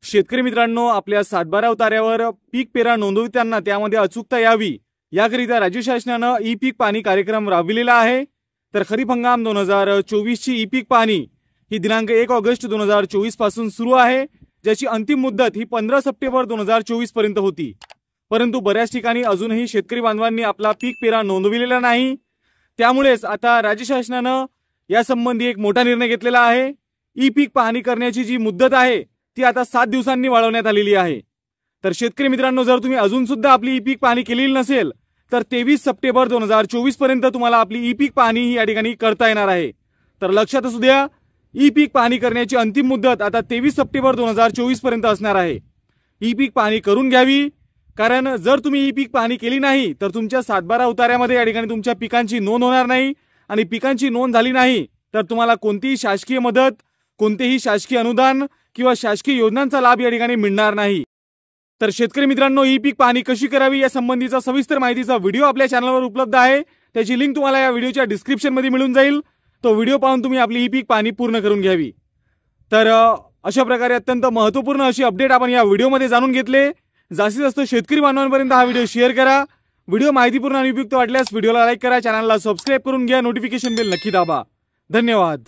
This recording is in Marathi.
शेतकरी मित्रांनो, आपल्या 7/12 उतार्यावर पीक पेरा नोंदविताना त्यामध्ये अचूकता यावी याकरिता राज्य शासनानं ई पीक पाहणी कार्यक्रम राबविलेला आहे। तर खरीप हंगाम 2024 ची ई पीक पाहणी ही दिनांक 1 ऑगस्ट 2024 पासून सुरू आहे, ज्याची अंतिम मुदत ही 15 सप्टेंबर 2024 पर्यंत होती। परंतु बऱ्याच ठिकाणी अजूनही शेतकरी बांधवांनी आपला पीक पेरा नोंदविलेला नाही। त्यामुळेच आता राज्य शासनानं यासंबंधी एक मोठा निर्णय घेतलेला आहे। ई पीक पाहणी करण्याची जी मुदत आहे ती आता 7 दिवसांनी वाढवण्यात आलेली आहे। तर शेतकरी मित्रांनो, जर तुम्ही अजून सुद्धा आपली ई पीक पाहणी केलेली नसेल तर 23 सप्टेंबर 2024 पर्यंत तुम्हाला आपली ई पीक पाहणी ही या ठिकाणी करता येणार आहे। तर लक्षात असू द्या, ई पीक पाहणी करण्याची अंतिम मुदत आता 23 सप्टेंबर 2024 पर्यंत असणार आहे। ई पीक पाहणी करून घ्यावी, कारण जर तुम्ही ई पीक पाहणी केली नाही तर तुमच्या 7/12 उतार्यामध्ये या ठिकाणी तुमच्या पिकांची नोंद होणार नाही आणि पिकांची नोंद झाली नाही तर तुम्हाला कोणतीही शासकीय मदत, कोणतेही शासकीय अनुदान किंवा शासकीय योजनांचा लाभ या ठिकाणी मिळणार नाही। तर शेतकरी मित्रांनो, ई पीक पाहणी कशी करावी या संबंधीचा सविस्तर माहितीचा व्हिडिओ आपल्या चॅनलवर उपलब्ध आहे। त्याची लिंक तुम्हाला या व्हिडिओच्या डिस्क्रिप्शन मध्ये मिळून जाईल। तो व्हिडिओ पाहून तुम्ही आपली ई पीक पाहणी पूर्ण करून घ्यावी। तर अशा प्रकारे अत्यंत महत्त्वपूर्ण अशी अपडेट आपण या व्हिडिओमध्ये जाणून घेतले। जास्तीत जास्त शेतकरी बांधवांपर्यंत हा व्हिडिओ शेअर करा। व्हिडिओ माहितीपूर्ण आणि उपयुक्त वाटल्यास व्हिडिओला लाईक करा, चॅनलला सबस्क्राइब करून घ्या, नोटिफिकेशन बेल नक्की दाबा। धन्यवाद।